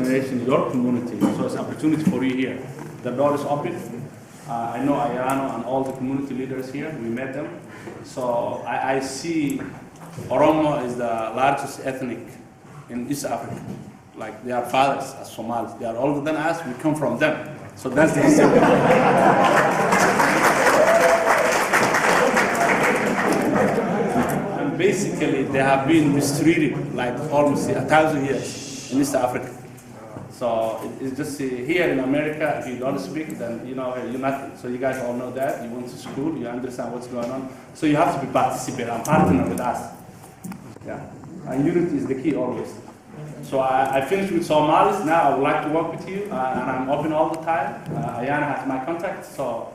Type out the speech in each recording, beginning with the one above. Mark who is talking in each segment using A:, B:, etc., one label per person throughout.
A: generation in your community. So it's an opportunity for you here. The door is open. I know Ayano and all the community leaders here. We met them. So I see Oromo is the largest ethnic in East Africa. Like they are fathers as Somalis. They are older than us. We come from them. So that's the reason. And basically, they have been mistreated like almost 1,000 years in East Africa. So it's just here in America, if you don't speak, then you're nothing. So you guys all know that. You went to school, you understand what's going on. So you have to be participant and partner with us. Yeah. And unity is the key always. So I finished with Somalis. Now I would like to work with you, and I'm open all the time. Ayana has my contact, so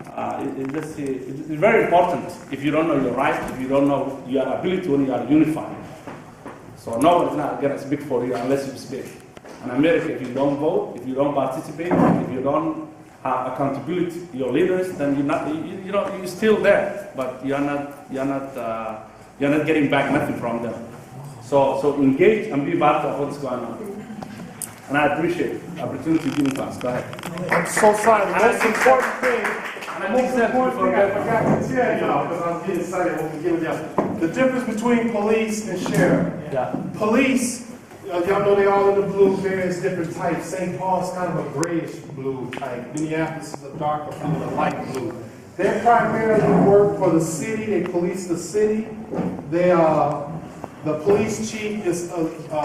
A: it's very important. If you don't know your rights, if you don't know your ability when you are unified. So nobody's not going to speak for you unless you speak. In America, if you don't vote, if you don't participate, if you don't have accountability to your leaders, then you're still there, but you're not getting back nothing from them. So engage and be part of what's going on. And I appreciate the opportunity given to us. Go ahead.
B: I'm so sorry. The most important thing I forgot to tell y'all, because I'm getting excited when we give y'all. The difference between police and sheriff.
A: Yeah.
B: Police, y'all know they all in the blue, various different types. St. Paul's kind of a grayish blue type. Minneapolis is a darker blue, a light blue. They primarily work for the city. They police the city. The police chief is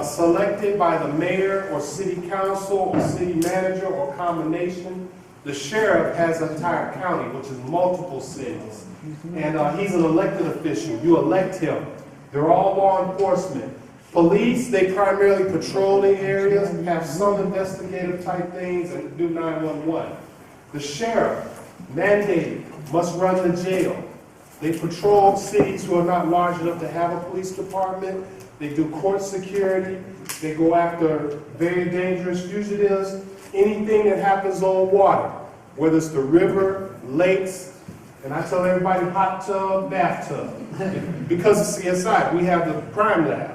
B: selected by the mayor or city council or city manager or combination. The sheriff has an entire county, which is multiple cities. And he's an elected official. You elect him. They're all law enforcement. Police, they primarily patrol the areas, have some investigative type things, and do 911. The sheriff, mandated, must run the jail. They patrol cities who are not large enough to have a police department. They do court security. They go after very dangerous fugitives. Anything that happens on water, whether it's the river, lakes, and I tell everybody hot tub, bathtub. Because it's CSI, we have the crime lab.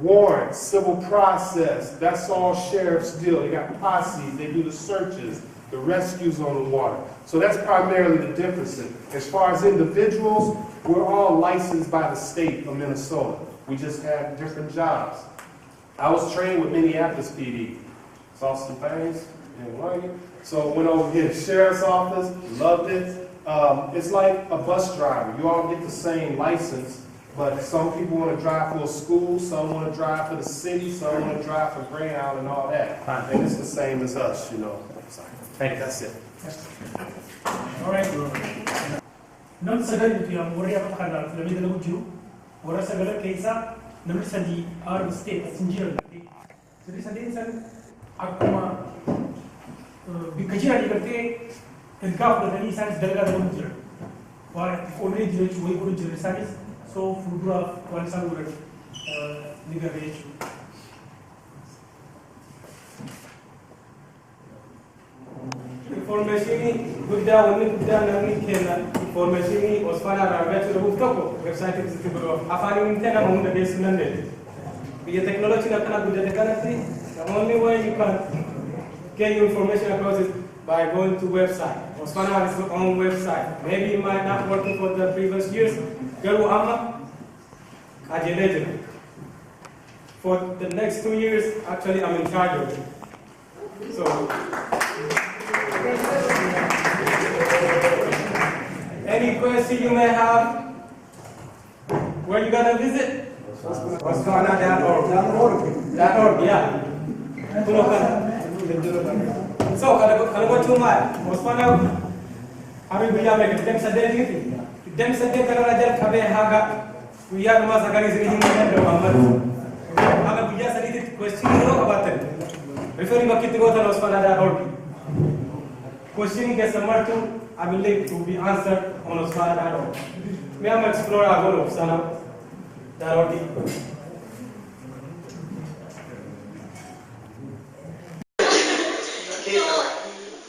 B: Warrants, civil process, that's all sheriffs deal. They got posses, they do the searches, the rescues on the water. So that's primarily the difference. As far as individuals, we're all licensed by the state of Minnesota. We just have different jobs. I was trained with Minneapolis PD. Saw some things, didn't like it. So went over here to the sheriff's office, loved it. It's like a bus driver. You all get the same license, but some people want to drive for a school, some want to drive for the city, some want to drive for Greyhound and all that. And it's the same as us, Thank you. That's it.
C: All right. Nam sagal tu yang Korea apa kada lebih dalam Jiru. Orang sagal kaisa nam sandi our state sinjir lagi. Jadi sandi insan aku mah bikajiran dikerti engkau berani insan dalam dalam Jiru. Wah, already Jiru cuy guru Jiru sanis. So fudura kualisan guru negara itu. Information gudda nani kena information OSFNA raga churu bukto website is tibro afani intena mahunda de sunande the technology na kana gudda kana tri the only way you can get your information across is by going to website. OSFNA has its own website. Maybe it might not working for the previous years. Garu ama ajeleje. For the next 2 years, actually I'm in charge of it. So any question you may have, where you gonna visit? OSFNA.org. Yeah. So kalau go to my OSFNA, kami biya me dem sadde ni dem sadde kala rajal kabe haga biya ma sagari sini ni do Muhammed haga biya sadde question no abaten referring back to OSFNA.org. Question gets summarized to, I believe, to be answered on OSFNA.org. We have explored our goal of OSFNA.org.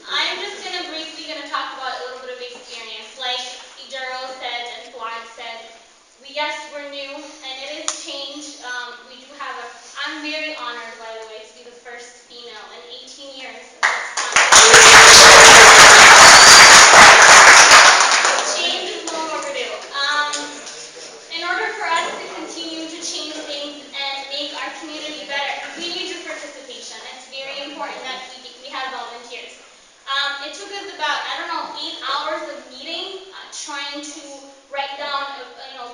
D: I'm just briefly going to talk about a little bit of experience. Like Jiru said and Fuad said, yes, we're new and it is change. We do have I'm very honored, by the way, to be the first female in 18 years of this change is long overdue. In order for us to continue to change things and make our community better, we need your participation. It's very important that we have volunteers. It took us about, 8 hours of meeting, trying to write down,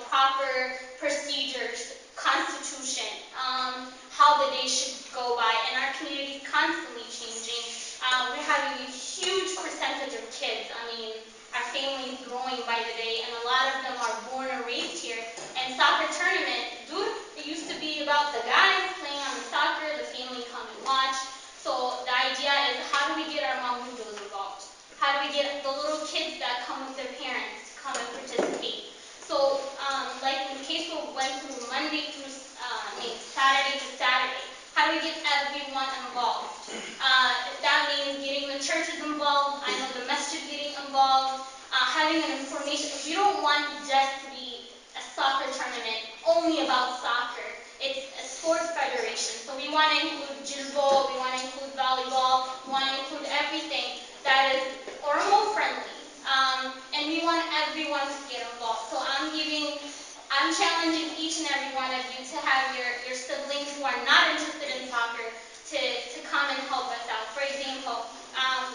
D: proper procedures, constitution, how the day should go by, and our community is constantly changing. We're having a huge percentage of kids. Our family is growing by the day, and a lot of them are born and raised here. And soccer tournament, it used to be about the guys playing on the soccer, the family come and watch. So the idea is, how do we get our mamudos involved? How do we get the little kids that come with their parents to come and participate? So, like Milkesso went through Monday through Saturday to Saturday. How do we get everyone involved? That means getting the churches involved. I know the masjid getting involved. Having an information. We don't want just to be a soccer tournament only about soccer. It's a sports federation. So we want to include Jiru, we want to include volleyball, we want to include everything that is Oromo friendly. And we want everyone to get involved. So I'm challenging each and every one of you to have your siblings who are not interested in soccer to come and help us out. For example,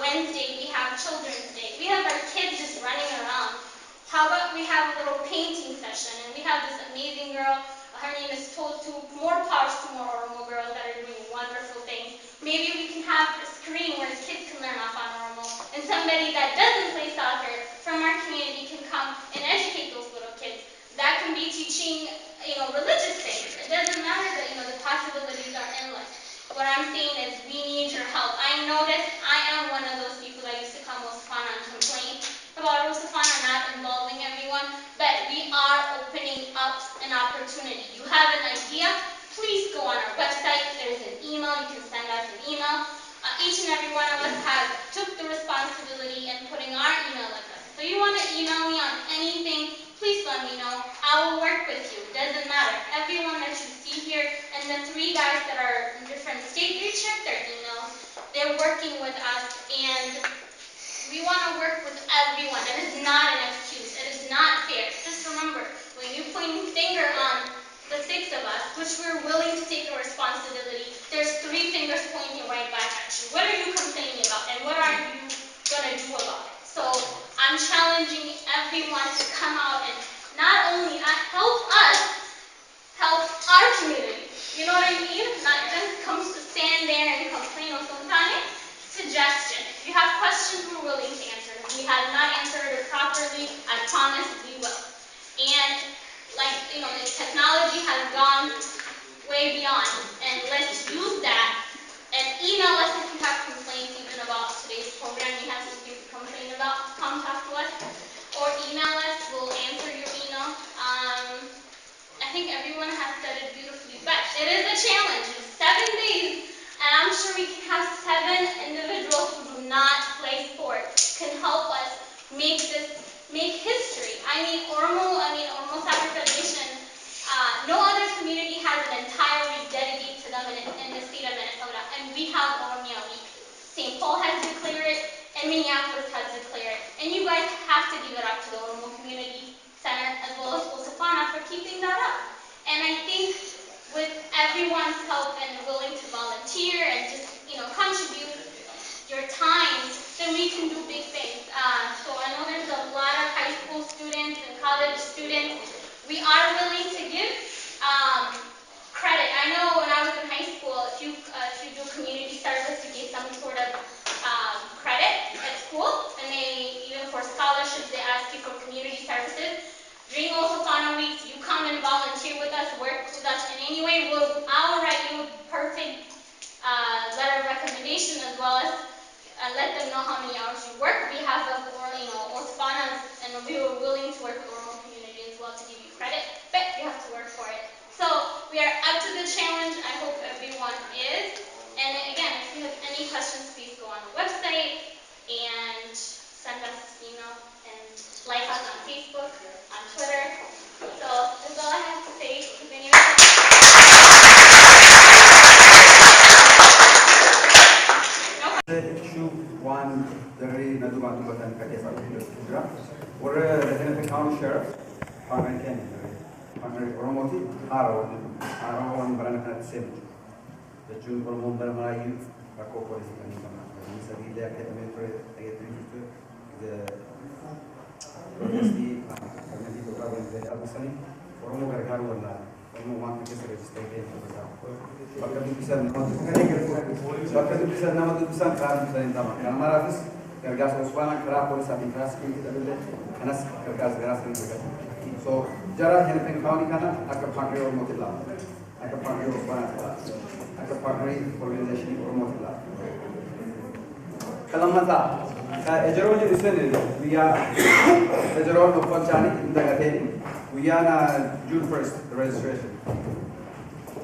D: Wednesday we have Children's Day. We have our kids just running around. How about we have a little painting session, and we have this amazing girl, her name is Totu, more powers to more Oromo girls that are doing wonderful things. Maybe we can have a screen where kids can learn off on Oromo, and somebody that doesn't play soccer from our community can come and educate those little kids. That can be teaching, religious things. It doesn't matter that, the possibilities are endless. What I'm saying is we need your help. I noticed I am one of those people that used to come OSFNA and complain about OSFNA not involving everyone, but we are opening up an opportunity. You have an idea, please go on our website. There's an email, you can send us an email. Each and every one of us took the responsibility in putting our email address. So you want to email me on anything, please let me know. I will work with you. It doesn't matter. Everyone that you see here, and the 3 guys that are in different states, they check their emails. They're working with us, and we want to work with everyone. It is not an excuse. It is not fair. Just remember, when you point a finger on the 6 of us, which we're willing to take a responsibility, there's 3 fingers pointing right back at you. What are you complaining about, and what are you going to do about it? So I'm challenging everyone to come out and not only help us, help our community. You know what I mean? Not just come to stand there and complain or something. Suggestion. If you have questions, we're willing to answer. If we have not answered it properly, I promise we will. And the technology has gone way beyond, and let's use that. And email us if you have complaints even about today's program. You have something to complain about, come talk to us. Or email us, we'll answer your email. I think everyone has said it beautifully, but it is a challenge. It's 7 days, and I'm sure we can have 7 individuals who do not play sports can help us make history. Oromo Soccer Federation, no other community has an entire week dedicated to them in the state of Minnesota, and we have Oromia Week. St. Paul has declared it, and Minneapolis has declared it. And you guys have to give it up to the Oromo Community Center as well as OSFNA for keeping that up. And I think with everyone's help and willing to volunteer and just, contribute your time, then we can do big things. So I know there's a lot of high school students and college students. We are willing to give credit. I know when I was in high school, if you do community service, you get some sort of credit at school, and even for scholarships, they ask you for community services. During OSFNA weeks, you come and volunteer with us, work with us in any way. I'll write you a perfect letter of recommendation, as well as let them know how many hours you work. We have OSFNA, and we were willing to work with the Oromo community as well to give you credit, but you have to work for it. So we are up to the challenge. I hope everyone is. And again, if you have any questions, please go on the website and send us an email and like us on Facebook, on Twitter. So that's all I have to say. If anyone
E: said issue one dari naduma tubatan kakesa kira. Ora the county sheriff, Mohammed Ken, Mohammed Oromo ti Aro one barana same. The June Oromo baramayu ako police kani kama. Ini sabi dia kata metro ayat the protesti kami di kota Bandar Abasani Oromo gargaru wala Oromo want to get registered Bakal bisa nama tu bisa kan bisa intama. Karena marafis kerja soswana kerja polis administrasi kita boleh karena kerja segera sendiri. So jara helping county kana akan pakai orang motila, akan pakai soswana akan pakai organisasi orang motila. Kalau mata ejaro je disini via ejaro tu pencari indah kini via na June 1st the registration.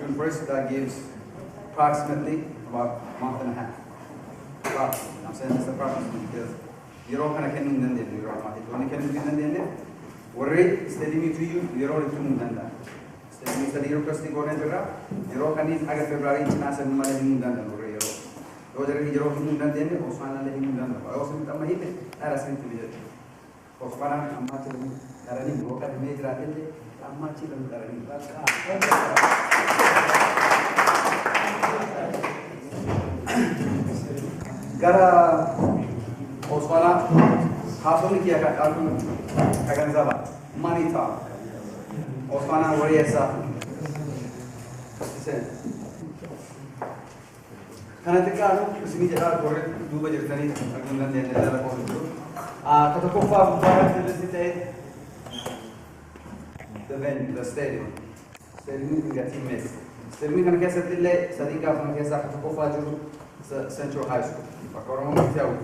E: June 1st that gives approximately about a month and a half. Approximately. I'm saying this approximately because you're all kind of getting in there. You're all only getting in there. Worry, steady me to you. You're all into Mundanda. Steady me to the requesting going into that. You're all kind of February. Nasa Mumma Mundanda. Worry, you're all. Those are the Mundanda. Osman Ali Mundanda. I also meet Amahite. I asked him to be there. Osman, I'm not telling you. Karani, look at the major athlete. I'm not telling you. Karani. Gara Oswala Hassan kiya kalkun kagan zaba money talk Oswala wariyasa sen kana tekano usini jara gore 2 baje tani agundan de dala ko kata ko fa bara de the venue the stadium ngati mes stadium kana kesa tille sadika kana kesa kata ko fa juru Central High School. Oromo mesti awal.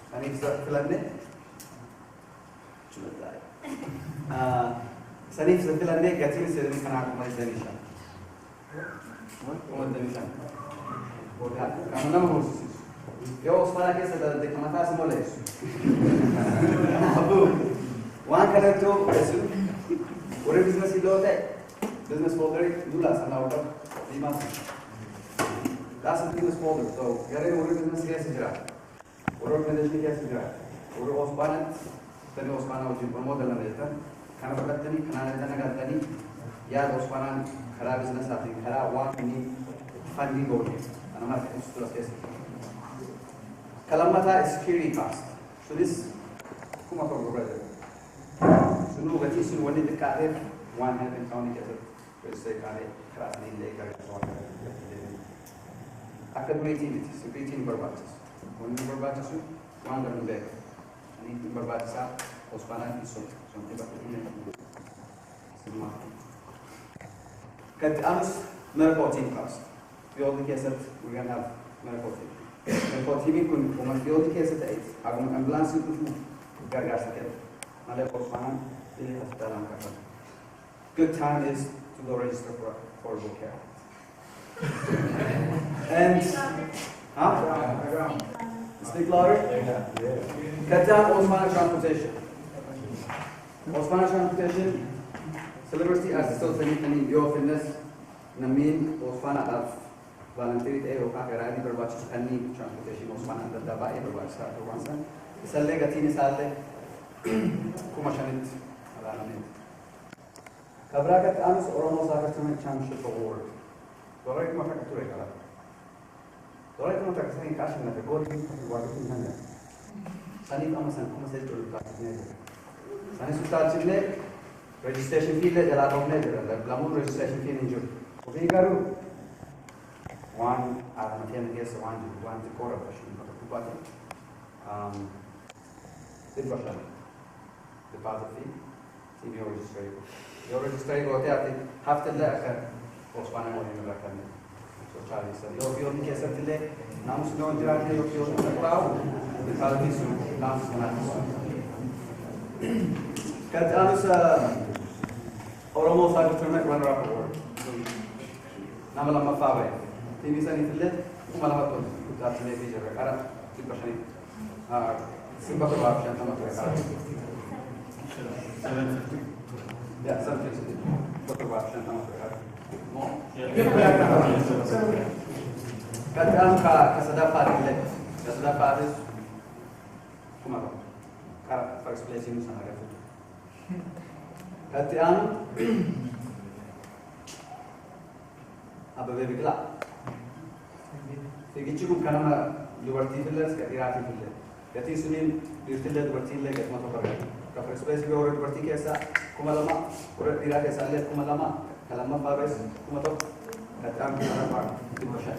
E: Ani setelahnya, cuma Sani setelahnya kacil sering kena aku masih Danisha. Kamu Danisha. Bodoh. Kamu nama khusus. Yo, sekarang kita sudah dekat mata semua les. Abu, wan kalau tu besu, orang business itu ada, business folder Dula sana orang 5. That's the business folder. So, here we business case jira. Orang management case jira. Orang Osman, tadi Osman uji promote dalam itu. Karena berkat tadi, karena ada tadi, ya Osman kerja business apa? Kerja uang ini funding goal. Karena macam itu terus case. Kalau mata security cost. So this, kuma kau berapa? Sunu gati sunu wani dekat one hand in county case. Terus saya kerja ni lekar soal. Academic security berbasis. When berbasis itu, one dan back. Ini berbasis Osman itu sampai berapa ini? Semua. Kat amas medical team cost. Field case we're gonna have medical team. Medical team pun kalau field case itu, agung ambulans itu gargar sakit. Malah Osman ini hospital angkat. Good time is to go register for affordable care. And speak louder. Kata Osman transportation. Osman transportation. Celebrity as still saying your fitness. Namin Osman at volunteer day or kakera di berbaca ani transportation Osman at dapat berbaca berbaca. Salle gatini salle. Kumashanit alamin. Kabrakat anas Oromo Sagartman Championship Award. Dolar itu maka ketua kalah. Dolar itu maka kesini kasih nak gol ini waktu itu mana? Sani kamu saya turut kasihnya. Sani sudah cile registration fee le jalan romne jalan. Belum registration fee ni jur. Oke karu. One matian guest one quarter passion pada kupati. Deposit. Deposit fee. Senior registration. Your registration itu hati hafta le akan. Osman mau melakukan so cari saya. Yo ni kisah tile, namun sudah jalan yo tahu, kalau itu namun senang. Kata anus Oromo Sagar Tournament runner-up award. Nama lama Fawe. Ini sana tile, malah betul. Kita sini bicara karena kita sini simpan terbaik yang sama mereka. Ya, sampai sini. Terbaik yang sama mereka. Kadang kasadapat ile Kasada Paris, Kumaro, first place in Sanaga. Katian, Ababe Vigla. Figichu Kanama, Liberty Villas, Katirati Villa. Kati Sunin, Utile, Liberty Lake at Motopaga. First place you already Liberty Kesa, Kumalama, or Iraka Salet Kumalama, Kalama Paris, Kumato, Katam Park, Timosha.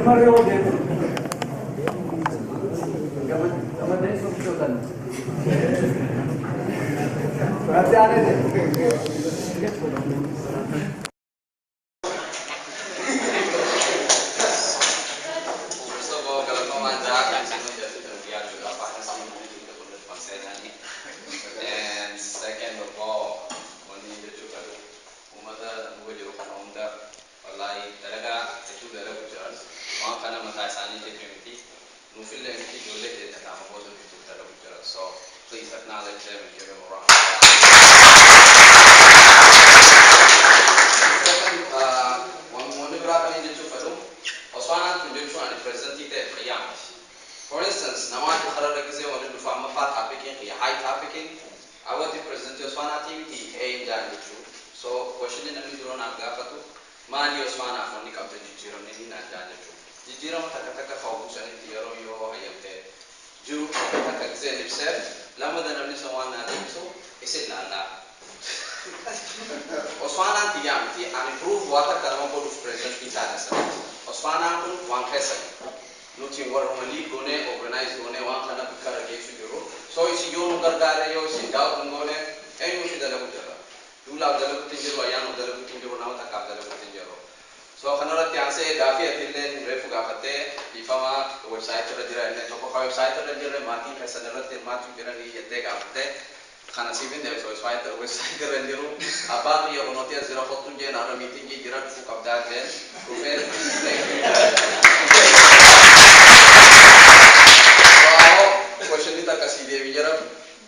E: Mario did. Kamu dari Sultan. Berarti aneh deh.
F: And second of all, when you get to umada nuwa jiro kana umda wallahi dalaga itu dalaga jar ma kana mata sani ke community nu feel like it dole ke ta ma bodo itu dalaga jar so please acknowledge them and give them a round of applause. Second one brata ni jechu fado oswana tu jechu ani present ite khayam. For instance, namaz kharara kize wala du fama fa topic in high topic in awat present oswana activity a janju. So question in the middle of Gafatu, Mani Osmana from the company Jiru in Nanjaju. The Jiru Takataka Focus and Tiaro Yo Ayate. Jiru Takataka said, Lama than someone so is it Lala. Osmana Tiamti and improve water Karamako to present Pitana. Osmana one person. Looking what Romani Gone organized Gone one kind of Karagate to Euro. So it's Yon Gargario, it's Doubt and Gone, and you see the Dula dalam tinjau ayam dalam tinjau nama tak dalam tinjau. So kanara tiang se gafi atillen refu gafate di fama website terjadi ni. Joko website terjadi mati kesanara ter mati kira ni yete gafate. Kana sivin dari website terjadi ru. Apa tu yang notias zero foto je nara meeting je kira fu kapda je. Rupen. So question ni tak kasih dia bicara.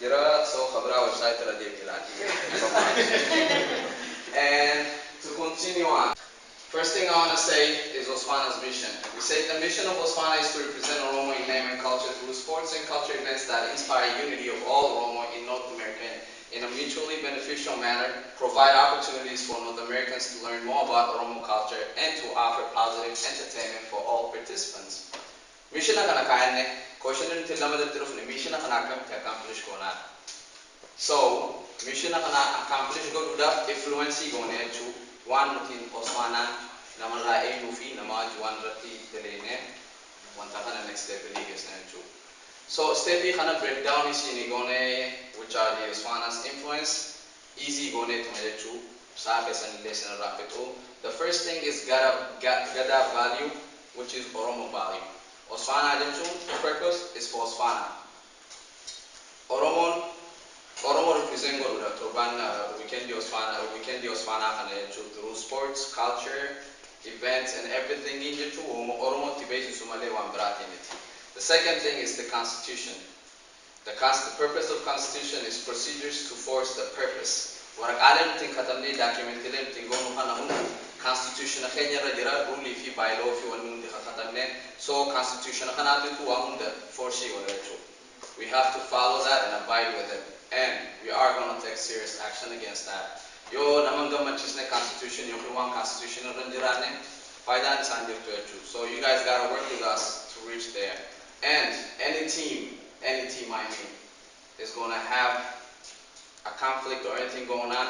F: Jira so khabra website terjadi lagi. And to continue on, first thing I want to say is OSFNA's mission. We say the mission of OSFNA is to represent Oromo in name and culture through sports and culture events that inspire unity of all Oromo in North America in a mutually beneficial manner, provide opportunities for North Americans to learn more about Oromo culture, and to offer positive entertainment for all participants. Mission na kanakayan ne, question din tila madaltiruf ni mission na kanakam te accomplish ko na. So, mission na kana accomplish ko duda influence ko ne chu one mutin OSFNA na mala ay nufi na mga juan rati delene one taka na next step ligas na chu. So, step kana breakdown is ini gone which are the OSFNA's influence easy gone to mala chu sa kesan lesson rapito. The first thing is gada value which is Oromo value. OSFNA the purpose is for OSFNA. Oromo represent Garuda Turban weekend OSFNA through sports, culture, events and everything in the Oromo Tibet Sumale Wambrat in it. The second thing is the constitution. The purpose of constitution is procedures to force the purpose. Warak alam ting katamne documentilem tingono kanahun constitution na Kenya radira rule if bylaw if wanung katamne so constitution na kanatu tu amunda force wala chu. We have to follow that and abide with it, and we are going to take serious action against that. Yo namang gamanchis na constitution yo kuwang constitution na randirane fayda sandir to chu. So you guys got to work with us to reach there. And any team I mean is going to have a conflict or anything going on,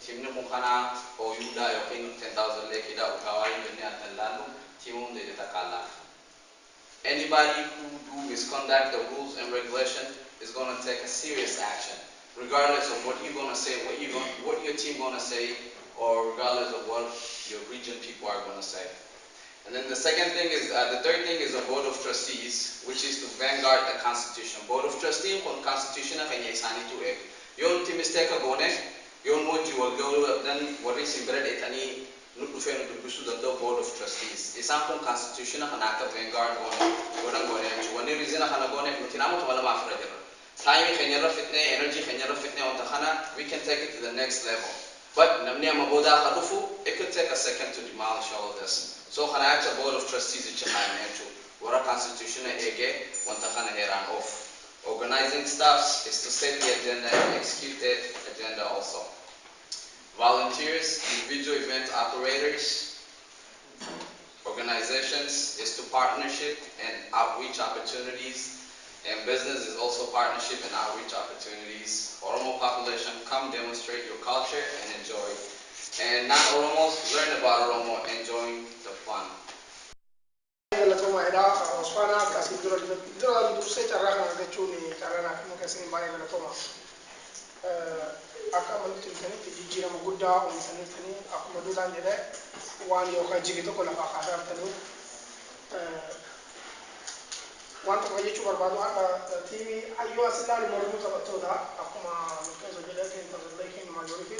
F: team ni mukana o yuda yo king 10,000 leki da ukawai dunia tanlanu team de takala. Anybody who do misconduct the rules and regulation is going to take a serious action, regardless of what you're going to say, what your team going to say, or regardless of what your region people are going to say. And then the third thing is a board of trustees, which is to vanguard the constitution. Board of trustees on constitution na kanya isani to ek. Yon ti mistake agone, yon mo jiwal gaulu dan wari simbred etani nutufenu dubusu the board of trustees. Isang kung constitution na kanaka vanguard gone wani reason na kanagone mutinamo tumala mafra dira. Time kanya fitne energy kanya fitne on takana we can take it to the next level. But namni ama boda khadufu, it could take a second to demolish all of this. So khana actual board of trustees it chahaynetu. Wara constitution ege wanta khana heran off. Organizing staffs is to set the agenda and execute the agenda also. Volunteers, individual event operators, organizations is to partnership and outreach opportunities. And business is also partnership and outreach opportunities. Oromo population, come demonstrate your culture and enjoy. And non-Oromos, learn about Oromo, enjoy the fun.
G: wanta ko yeccu barbado aka timi ayo asilali mordu tabattoda akuma Milkesso jelekin tazallakin majority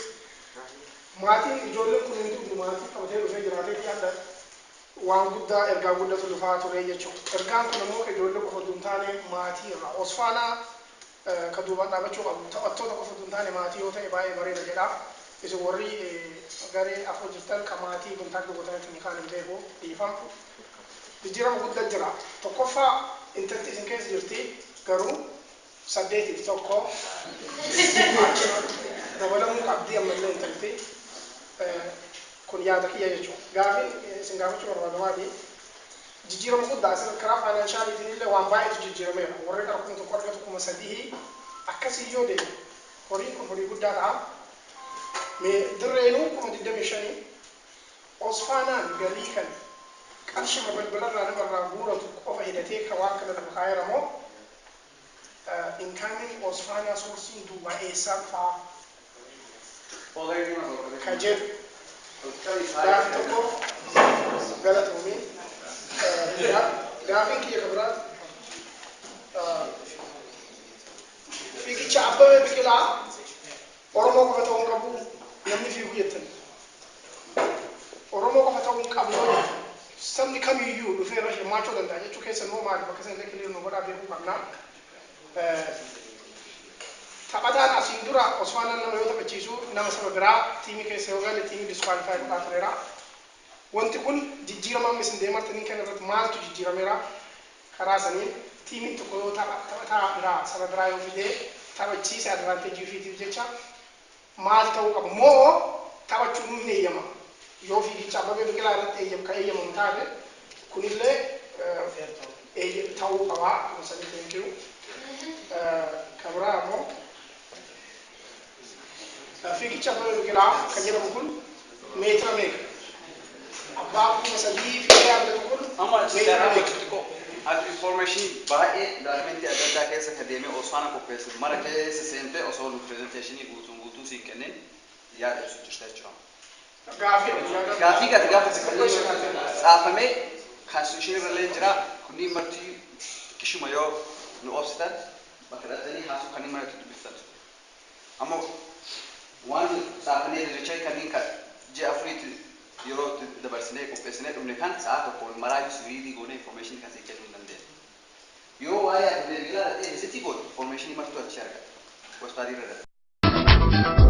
G: mati ijolle kun intu mati kamte do fejrate ti anda wan gudda erga gudda to fatu re yeccu erga kun mo ke jolle ko duntane mati ra OSFNA ka duba da baccu tabattoda ko duntane mati o tay baye mare jeda iso worri gare afo jittal kamati kun taggo ko tan ni kanam debo di fam dijira gudda jira to kofa انت ان كيس جرتي كرو سديتي توكو ده ولا مو قبدي اما اللي انت كون يادك يا يجو غافي سنغافي شو ما دوادي جيجيرو مو داسل كرا فاينانشال دي اللي وان باي جيجيرو مي وريك كنت كورغت كوما سديه اكاسي يودي كوري كوري غودا دا مي درينو كوم دي ديميشني OSFNA غاليكن أرشم بالبلد أنا مرة بورة تقف هدتي كواكب البخير مو incoming OSFNA sourcing دوبا إيسان فا كجد داف تكو غلط ومي دافين كي خبرات في كي شعبه بكلا أورمو كفتون كابو نمني في ويتن أورمو كفتون كابو samedi kam yu do fere he macho dan daje to kesen mo ma ba kesen de kile no boda be ko kamna tabata na sindura OSFNA na yo ta cisu na masaba gra timi ke se ogale timi disqualify ko afrera wonti kun jijjira mam misin de martani ken rat mal to jijjira mera karasani timi to ko tabata gra saba gra yo vide taba ci sa advantage fi ti jecha mal taw ko mo taba ci mu ne yama yo fi di chaba be kala rat e yam kay yam mutade kunille e taw kawa ko sani thank you kabra mo fi ki chaba be kala kanyira bukul metra me abba ko sali fi ya be bukul
E: amma metra ko ad information bae darmenti adda kesa kademe OSFNA ko pesa mara kesa sempre o solo presentation gutu sikenen ya su tishtacho
G: Gafi
E: saafame constitution irra jira kunni marti kishuma yo nu ofstan bakradani hasu kanni marti dubistan amma wan saafane riche kanni ka je afrit yoro dabarsine ko pesne dumne kan saat ko marai siridi gone information ka sekelu nande yo aya de bila e siti go information marto acharga ko stari rada